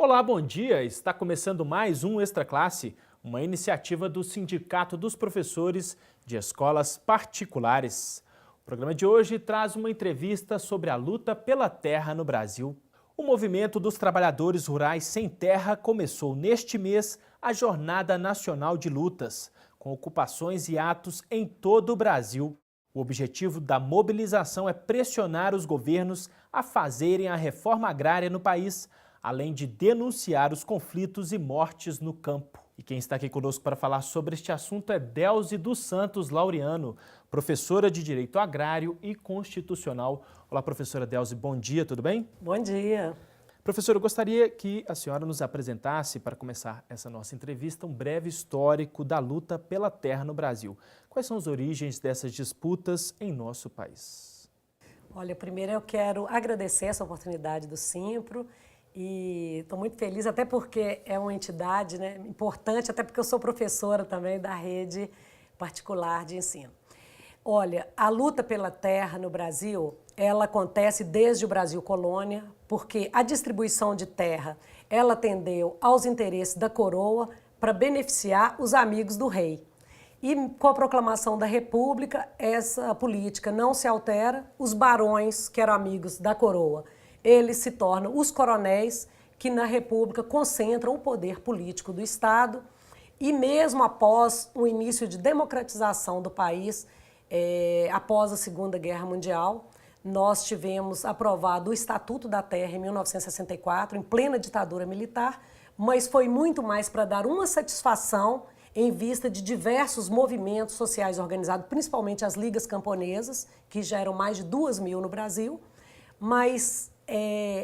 Olá, bom dia! Está começando mais um Extra Classe, uma iniciativa do Sindicato dos Professores de Escolas Particulares. O programa de hoje traz uma entrevista sobre a luta pela terra no Brasil. O movimento dos trabalhadores rurais sem terra começou neste mês a Jornada Nacional de Lutas, com ocupações e atos em todo o Brasil. O objetivo da mobilização é pressionar os governos a fazerem a reforma agrária no país, além de denunciar os conflitos e mortes no campo. E quem está aqui conosco para falar sobre este assunto é Delzi dos Santos Laureano, professora de Direito Agrário e Constitucional. Olá, professora Delzi, bom dia, tudo bem? Bom dia. Professora, eu gostaria que a senhora nos apresentasse, para começar essa nossa entrevista, um breve histórico da luta pela terra no Brasil. Quais são as origens dessas disputas em nosso país? Olha, primeiro eu quero agradecer essa oportunidade do Simpro e estou muito feliz, até porque é uma entidade, importante, até porque eu sou professora também da rede particular de ensino. Olha, a luta pela terra no Brasil, ela acontece desde o Brasil colônia, porque a distribuição de terra, ela atendeu aos interesses da coroa para beneficiar os amigos do rei. E com a proclamação da República, essa política não se altera, os barões, que eram amigos da coroa, eles se tornam os coronéis, que na República concentram o poder político do Estado, e mesmo após o início de democratização do país, após a Segunda Guerra Mundial, nós tivemos aprovado o Estatuto da Terra em 1964, em plena ditadura militar, mas foi muito mais para dar uma satisfação em vista de diversos movimentos sociais organizados, principalmente as ligas camponesas, que já eram mais de 2.000 no Brasil, mas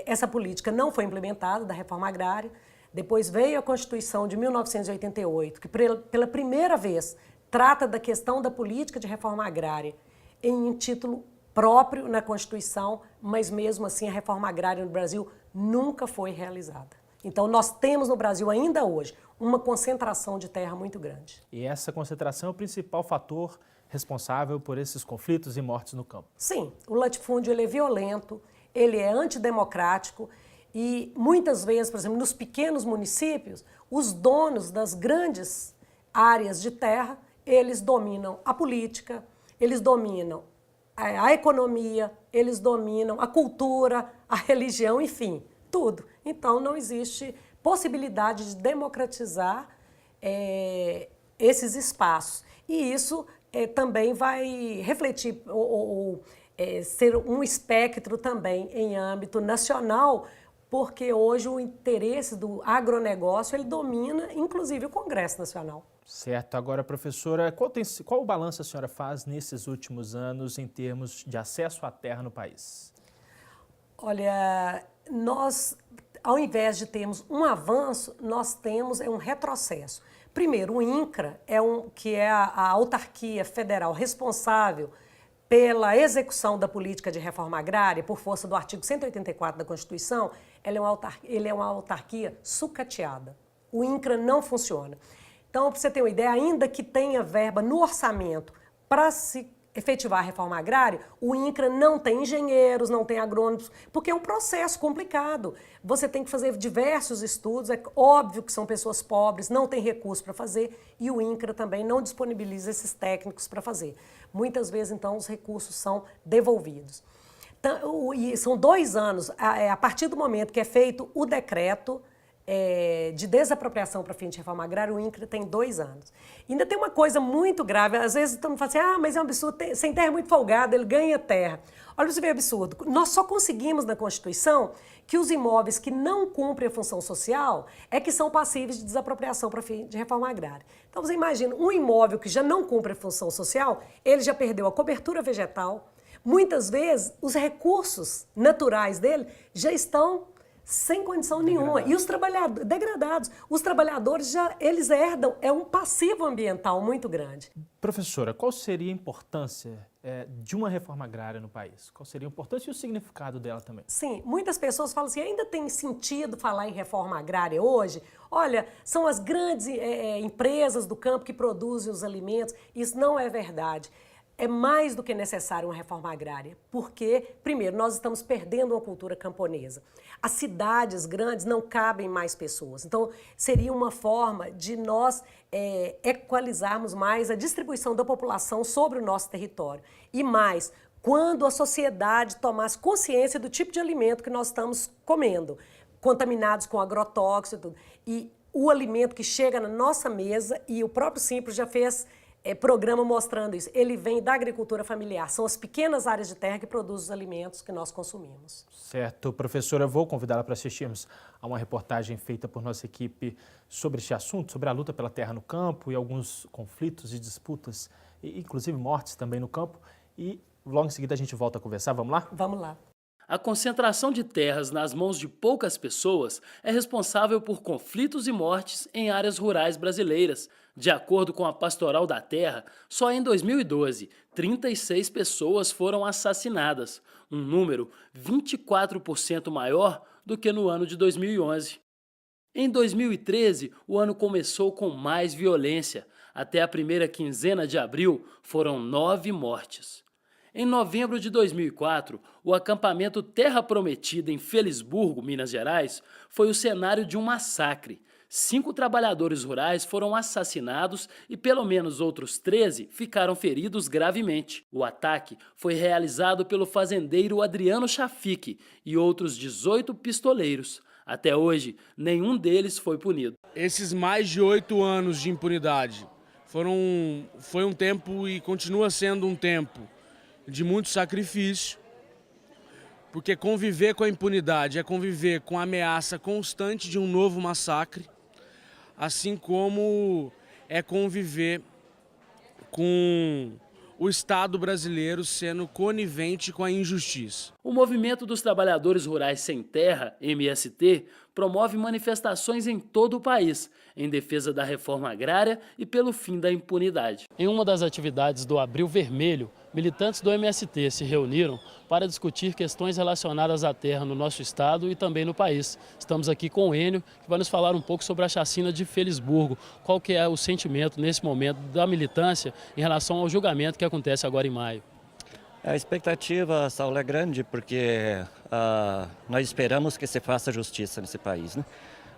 essa política não foi implementada, da reforma agrária. Depois veio a Constituição de 1988, que pela primeira vez trata da questão da política de reforma agrária em um título próprio na Constituição, mas mesmo assim a reforma agrária no Brasil nunca foi realizada. Então nós temos no Brasil ainda hoje uma concentração de terra muito grande. E essa concentração é o principal fator responsável por esses conflitos e mortes no campo? Sim, o latifúndio ele é violento, ele é antidemocrático e muitas vezes, por exemplo, nos pequenos municípios, os donos das grandes áreas de terra, eles dominam a política, eles dominam a economia, eles dominam a cultura, a religião, enfim, tudo. Então não existe possibilidade de democratizar esses espaços. E isso também vai refletir ser um espectro também em âmbito nacional, porque hoje o interesse do agronegócio ele domina, inclusive, o Congresso Nacional. Certo. Agora, professora, qual o balanço a senhora faz nesses últimos anos em termos de acesso à terra no país? Olha, nós, ao invés de termos um avanço, nós temos um retrocesso. Primeiro, o INCRA, que é a autarquia federal responsável pela execução da política de reforma agrária, por força do artigo 184 da Constituição, ele é uma autarquia sucateada. O INCRA não funciona. Então, para você ter uma ideia, ainda que tenha verba no orçamento para se efetivar a reforma agrária, o INCRA não tem engenheiros, não tem agrônomos, porque é um processo complicado. Você tem que fazer diversos estudos, é óbvio que são pessoas pobres, não tem recurso para fazer, e o INCRA também não disponibiliza esses técnicos para fazer. Muitas vezes, então, os recursos são devolvidos. Então, e são 2 anos, a partir do momento que é feito o decreto de desapropriação para fim de reforma agrária, o INCRA tem 2 anos. E ainda tem uma coisa muito grave, às vezes todo mundo fala assim, mas é um absurdo, sem terra é muito folgado, ele ganha terra. Olha, você vê absurdo, nós só conseguimos na Constituição que os imóveis que não cumprem a função social é que são passíveis de desapropriação para fim de reforma agrária. Então você imagina, um imóvel que já não cumpre a função social, ele já perdeu a cobertura vegetal, muitas vezes os recursos naturais dele já estão sem condição nenhuma. E os trabalhadores, degradados, os trabalhadores eles herdam, um passivo ambiental muito grande. Professora, qual seria a importância de uma reforma agrária no país? Qual seria a importância e o significado dela também? Sim, muitas pessoas falam assim, ainda tem sentido falar em reforma agrária hoje? Olha, são as grandes empresas do campo que produzem os alimentos. Isso não é verdade. é mais do que necessária uma reforma agrária, porque, primeiro, nós estamos perdendo uma cultura camponesa. As cidades grandes não cabem mais pessoas, então seria uma forma de nós equalizarmos mais a distribuição da população sobre o nosso território. E mais, quando a sociedade tomasse consciência do tipo de alimento que nós estamos comendo, contaminados com agrotóxico e tudo, e o alimento que chega na nossa mesa, e o próprio Simples já fez programa mostrando isso, ele vem da agricultura familiar, são as pequenas áreas de terra que produzem os alimentos que nós consumimos. Certo, professora, vou convidá-la para assistirmos a uma reportagem feita por nossa equipe sobre este assunto, sobre a luta pela terra no campo e alguns conflitos e disputas, e inclusive mortes também no campo, e logo em seguida a gente volta a conversar, vamos lá? Vamos lá. A concentração de terras nas mãos de poucas pessoas é responsável por conflitos e mortes em áreas rurais brasileiras. De acordo com a Pastoral da Terra, só em 2012, 36 pessoas foram assassinadas, um número 24% maior do que no ano de 2011. Em 2013, o ano começou com mais violência. Até a primeira quinzena de abril, foram 9 mortes. Em novembro de 2004, o acampamento Terra Prometida em Felisburgo, Minas Gerais, foi o cenário de um massacre. 5 trabalhadores rurais foram assassinados e pelo menos outros 13 ficaram feridos gravemente. O ataque foi realizado pelo fazendeiro Adriano Chafique e outros 18 pistoleiros. Até hoje, nenhum deles foi punido. Esses mais de 8 anos de impunidade foi um tempo e continua sendo um tempo de muito sacrifício, porque conviver com a impunidade é conviver com a ameaça constante de um novo massacre, assim como é conviver com o Estado brasileiro sendo conivente com a injustiça. O Movimento dos Trabalhadores Rurais Sem Terra, MST, promove manifestações em todo o país, em defesa da reforma agrária e pelo fim da impunidade. Em uma das atividades do Abril Vermelho, militantes do MST se reuniram para discutir questões relacionadas à terra no nosso estado e também no país. Estamos aqui com o Enio, que vai nos falar um pouco sobre a chacina de Felisburgo. Qual que é o sentimento nesse momento da militância em relação ao julgamento que acontece agora em maio? A expectativa, Saulo, é grande porque nós esperamos que se faça justiça nesse país, né?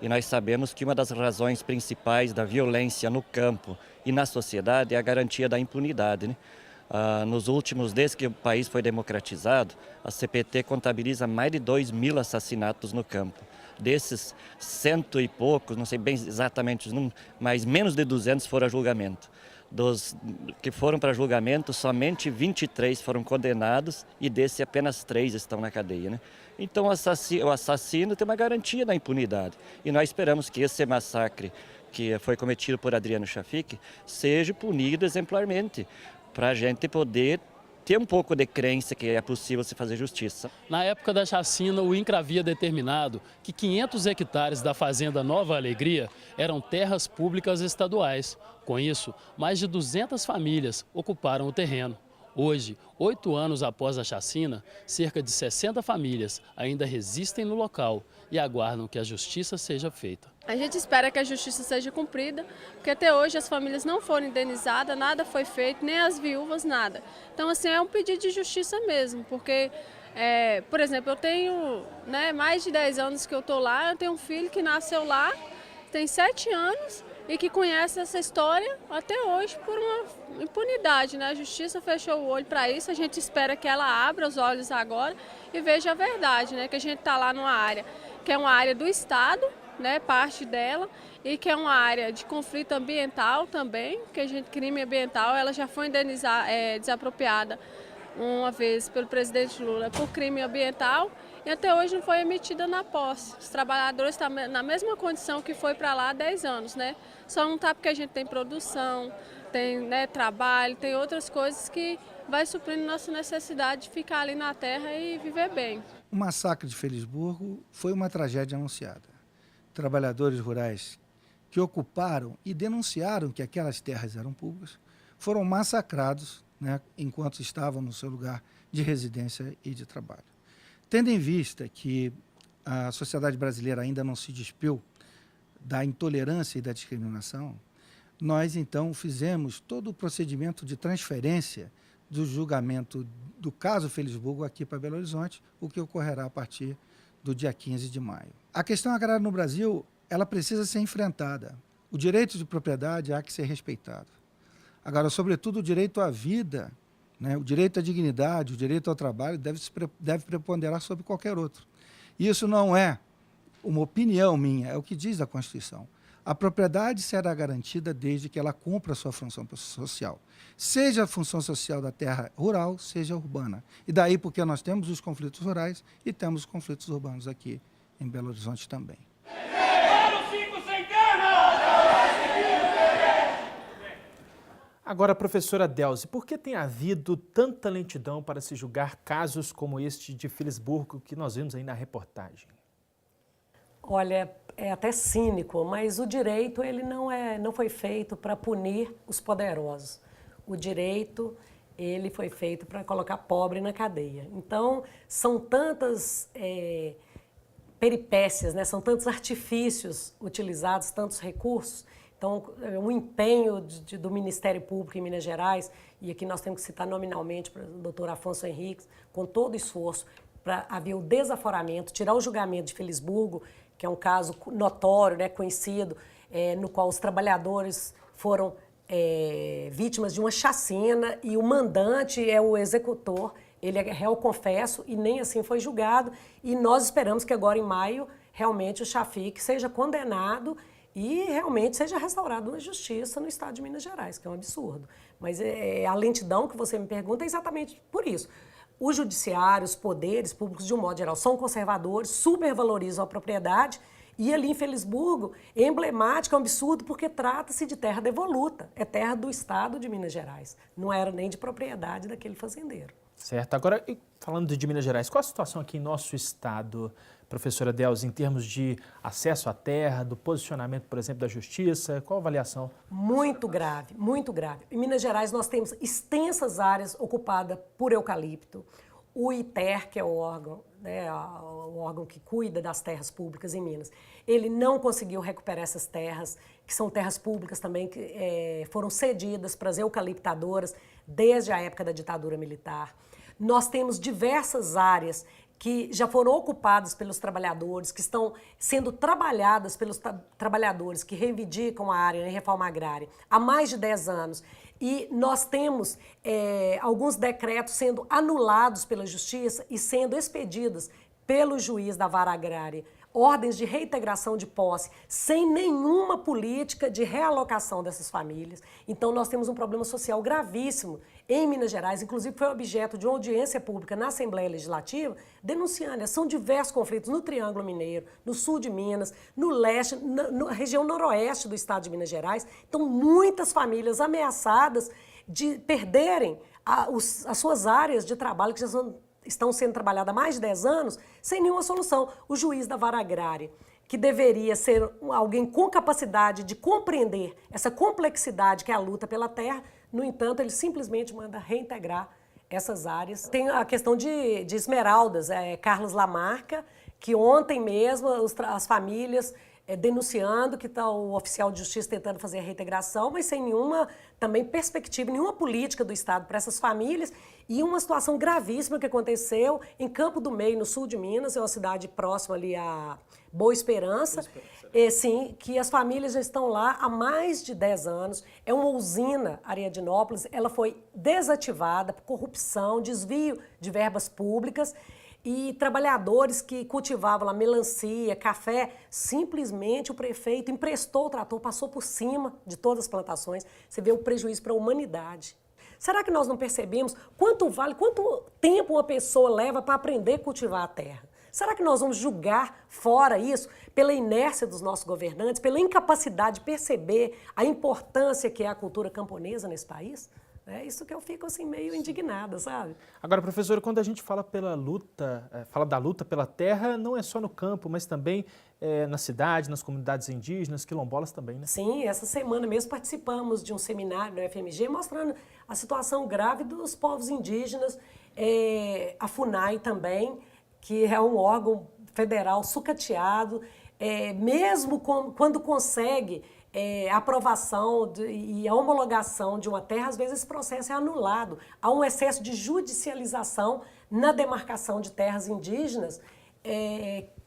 E nós sabemos que uma das razões principais da violência no campo e na sociedade é a garantia da impunidade, né? Nos últimos, desde que o país foi democratizado, a CPT contabiliza mais de 2.000 assassinatos no campo. Desses, 100 e poucos, não sei bem exatamente os números, mas menos de 200 foram a julgamento. Dos que foram para julgamento, somente 23 foram condenados e desses apenas 3 estão na cadeia, né? Então o assassino tem uma garantia da impunidade. E nós esperamos que esse massacre que foi cometido por Adriano Chafique seja punido exemplarmente, para a gente poder ter um pouco de crença que é possível se fazer justiça. Na época da chacina, o INCRA havia determinado que 500 hectares da fazenda Nova Alegria eram terras públicas estaduais. Com isso, mais de 200 famílias ocuparam o terreno. Hoje, 8 anos após a chacina, cerca de 60 famílias ainda resistem no local e aguardam que a justiça seja feita. A gente espera que a justiça seja cumprida, porque até hoje as famílias não foram indenizadas, nada foi feito, nem as viúvas, nada. Então, assim, é um pedido de justiça mesmo, porque, por exemplo, eu tenho mais de 10 anos que eu estou lá, eu tenho um filho que nasceu lá, tem 7 anos, e que conhece essa história até hoje por uma impunidade, né? A justiça fechou o olho para isso, a gente espera que ela abra os olhos agora e veja a verdade, né? Que a gente está lá numa área que é uma área do Estado, né? Parte dela, e que é uma área de conflito ambiental também, que a gente, crime ambiental, ela já foi desapropriada uma vez pelo presidente Lula por crime ambiental, e até hoje não foi emitida na posse. Os trabalhadores estão na mesma condição que foi para lá há 10 anos, né? Só não está porque a gente tem produção, tem trabalho, tem outras coisas que vai suprindo nossa necessidade de ficar ali na terra e viver bem. O massacre de Felisburgo foi uma tragédia anunciada. Trabalhadores rurais que ocuparam e denunciaram que aquelas terras eram públicas foram massacrados, né, enquanto estavam no seu lugar de residência e de trabalho. Tendo em vista que a sociedade brasileira ainda não se despiu da intolerância e da discriminação, nós, então, fizemos todo o procedimento de transferência do julgamento do caso Felisburgo aqui para Belo Horizonte, o que ocorrerá a partir do dia 15 de maio. A questão agrária no Brasil, ela precisa ser enfrentada. O direito de propriedade há que ser respeitado. Agora, sobretudo, o direito à vida, né, o direito à dignidade, o direito ao trabalho deve preponderar sobre qualquer outro. Isso não é uma opinião minha, é o que diz a Constituição. A propriedade será garantida desde que ela cumpra a sua função social. Seja a função social da terra rural, seja urbana. E daí porque nós temos os conflitos rurais e temos os conflitos urbanos aqui em Belo Horizonte também. Agora, professora Delze, por que tem havido tanta lentidão para se julgar casos como este de Felisburgo que nós vimos aí na reportagem? Olha, é até cínico, mas o direito ele não foi feito para punir os poderosos. O direito ele foi feito para colocar pobre na cadeia. Então, são tantas peripécias, né? São tantos artifícios utilizados, tantos recursos. Então, o empenho do Ministério Público em Minas Gerais, e aqui nós temos que citar nominalmente o doutor Afonso Henriques, com todo o esforço para haver o desaforamento, tirar o julgamento de Felisburgo, que é um caso notório, né, conhecido, no qual os trabalhadores foram vítimas de uma chacina e o mandante é o executor, ele é réu confesso e nem assim foi julgado. E nós esperamos que agora em maio realmente o Chafik seja condenado e realmente seja restaurado uma justiça no estado de Minas Gerais, que é um absurdo. Mas a lentidão que você me pergunta é exatamente por isso. O judiciário, os poderes públicos, de um modo geral, são conservadores, supervalorizam a propriedade e ali em Felisburgo é emblemático, é um absurdo, porque trata-se de terra devoluta, é terra do estado de Minas Gerais, não era nem de propriedade daquele fazendeiro. Certo. Agora, falando de Minas Gerais, qual a situação aqui em nosso estado, professora Delze, em termos de acesso à terra, do posicionamento, por exemplo, da justiça? Qual a avaliação? Muito grave, muito grave. Em Minas Gerais nós temos extensas áreas ocupadas por eucalipto. O ITER, que é o órgão, né, o órgão que cuida das terras públicas em Minas, ele não conseguiu recuperar essas terras, que são terras públicas também, que foram cedidas para as eucaliptadoras desde a época da ditadura militar. Nós temos diversas áreas que já foram ocupadas pelos trabalhadores, que estão sendo trabalhadas pelos trabalhadores que reivindicam a área em reforma agrária há mais de 10 anos. E nós temos alguns decretos sendo anulados pela Justiça e sendo expedidos pelo juiz da vara agrária, ordens de reintegração de posse, sem nenhuma política de realocação dessas famílias. Então, nós temos um problema social gravíssimo em Minas Gerais, inclusive foi objeto de uma audiência pública na Assembleia Legislativa, denunciando, são diversos conflitos no Triângulo Mineiro, no sul de Minas, no leste, na região noroeste do estado de Minas Gerais. Então, muitas famílias ameaçadas de perderem as suas áreas de trabalho, que já estão sendo trabalhadas há mais de 10 anos, sem nenhuma solução. O juiz da vara agrária, que deveria ser alguém com capacidade de compreender essa complexidade que é a luta pela terra, no entanto, ele simplesmente manda reintegrar essas áreas. Tem a questão de Esmeraldas, Carlos Lamarca, que ontem mesmo as famílias denunciando que está o oficial de justiça tentando fazer a reintegração, mas sem nenhuma também perspectiva, nenhuma política do Estado para essas famílias, e uma situação gravíssima que aconteceu em Campo do Meio, no sul de Minas, é uma cidade próxima ali a Boa Esperança, sim, que as famílias já estão lá há mais de 10 anos, é uma usina, Ariadinópolis, ela foi desativada por corrupção, desvio de verbas públicas, e trabalhadores que cultivavam lá melancia, café, simplesmente o prefeito emprestou o trator, passou por cima de todas as plantações. Você vê o prejuízo para a humanidade. Será que nós não percebemos quanto tempo uma pessoa leva para aprender a cultivar a terra? Será que nós vamos julgar fora isso pela inércia dos nossos governantes, pela incapacidade de perceber a importância que é a cultura camponesa nesse país? É isso que eu fico assim meio indignada, sabe? Agora, professora, quando a gente fala fala da luta pela terra, não é só no campo, mas também na cidade, nas comunidades indígenas, quilombolas também, né? Sim, essa semana mesmo participamos de um seminário no FMG mostrando a situação grave dos povos indígenas, a FUNAI também, que é um órgão federal sucateado, mesmo quando consegue a aprovação e a homologação de uma terra, às vezes esse processo é anulado. Há um excesso de judicialização na demarcação de terras indígenas,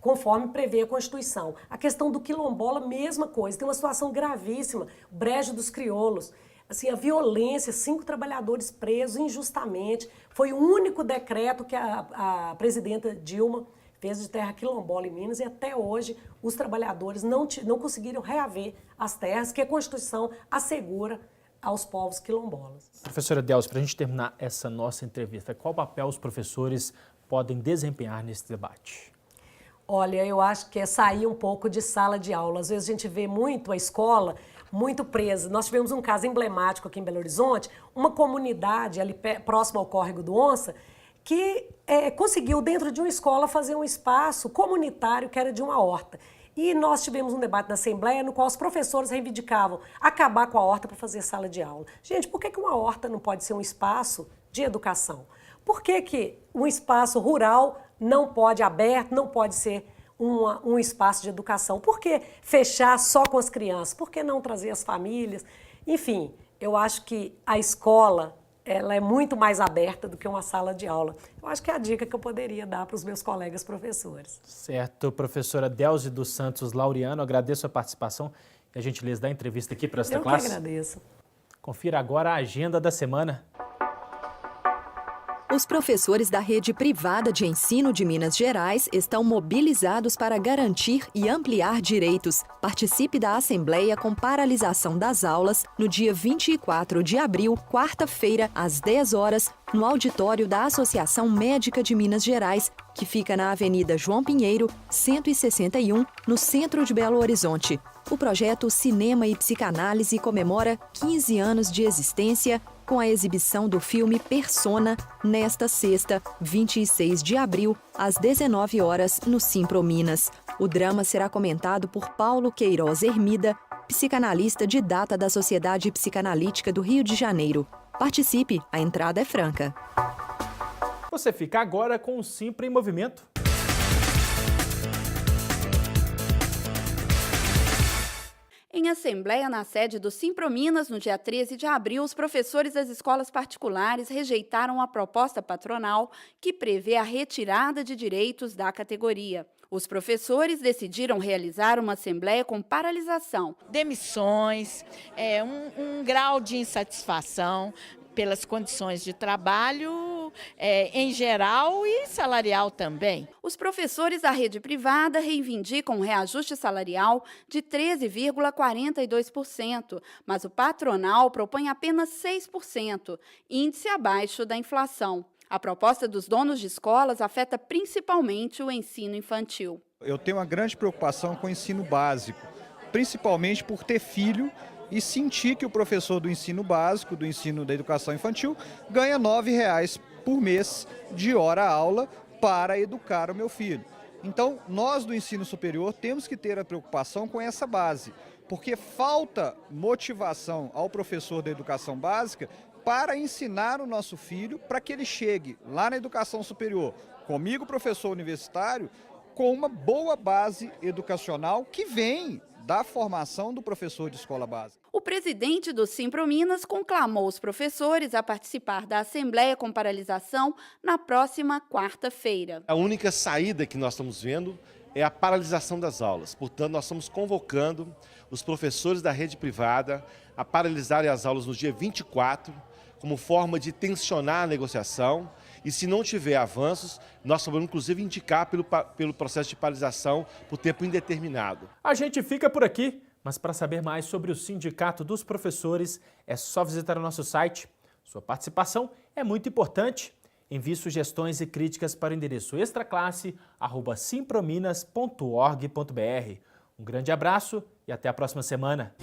conforme prevê a Constituição. A questão do quilombola, mesma coisa, tem uma situação gravíssima, o brejo dos crioulos. Assim, a violência, 5 trabalhadores presos injustamente, foi o único decreto que a presidenta Dilma fez de terra quilombola em Minas e até hoje os trabalhadores não conseguiram reaver as terras que a Constituição assegura aos povos quilombolas. Professora Delcy, para a gente terminar essa nossa entrevista, qual papel os professores podem desempenhar nesse debate? Olha, eu acho que é sair um pouco de sala de aula. Às vezes a gente vê muito a escola muito presa. Nós tivemos um caso emblemático aqui em Belo Horizonte, uma comunidade ali próxima ao córrego do Onça, que conseguiu, dentro de uma escola, fazer um espaço comunitário que era de uma horta. E nós tivemos um debate na Assembleia no qual os professores reivindicavam acabar com a horta para fazer sala de aula. Gente, por que uma horta não pode ser um espaço de educação? Por que um espaço rural não pode aberto, não pode ser um espaço de educação? Por que fechar só com as crianças? Por que não trazer as famílias? Enfim, eu acho que a escola ela é muito mais aberta do que uma sala de aula. Eu acho que é a dica que eu poderia dar para os meus colegas professores. Certo, professora Delcy dos Santos Laureano, agradeço a participação e a gentileza da entrevista aqui para esta classe. Eu que agradeço. Confira agora a agenda da semana. Os professores da rede privada de ensino de Minas Gerais estão mobilizados para garantir e ampliar direitos. Participe da Assembleia com paralisação das aulas no dia 24 de abril, quarta-feira, às 10 horas, no auditório da Associação Médica de Minas Gerais, que fica na Avenida João Pinheiro, 161, no centro de Belo Horizonte. O projeto Cinema e Psicanálise comemora 15 anos de existência, com a exibição do filme Persona, nesta sexta, 26 de abril, às 19 horas, no Simpro Minas. O drama será comentado por Paulo Queiroz Hermida, psicanalista didata da Sociedade Psicanalítica do Rio de Janeiro. Participe, a entrada é franca. Você fica agora com o Simpro em Movimento. Em assembleia na sede do Simpro Minas, no dia 13 de abril, os professores das escolas particulares rejeitaram a proposta patronal que prevê a retirada de direitos da categoria. Os professores decidiram realizar uma assembleia com paralisação. Demissões, um grau de insatisfação pelas condições de trabalho em geral e salarial também. Os professores da rede privada reivindicam um reajuste salarial de 13,42%, mas o patronal propõe apenas 6%, índice abaixo da inflação. A proposta dos donos de escolas afeta principalmente o ensino infantil. Eu tenho uma grande preocupação com o ensino básico, principalmente por ter filho e sentir que o professor do ensino básico, do ensino da educação infantil, ganha R$ 9,00 por mês de hora-aula para educar o meu filho. Então, nós do ensino superior temos que ter a preocupação com essa base, porque falta motivação ao professor da educação básica para ensinar o nosso filho para que ele chegue lá na educação superior, comigo, professor universitário, com uma boa base educacional que vem da formação do professor de escola básica. O presidente do Simpro Minas conclamou os professores a participar da Assembleia com paralisação na próxima quarta-feira. A única saída que nós estamos vendo é a paralisação das aulas. Portanto, nós estamos convocando os professores da rede privada a paralisarem as aulas no dia 24, como forma de tensionar a negociação. E se não tiver avanços, nós vamos inclusive indicar pelo processo de paralisação por tempo indeterminado. A gente fica por aqui, mas para saber mais sobre o Sindicato dos Professores, é só visitar o nosso site. Sua participação é muito importante. Envie sugestões e críticas para o endereço extraclasse@simprominas.org.br. Um grande abraço e até a próxima semana.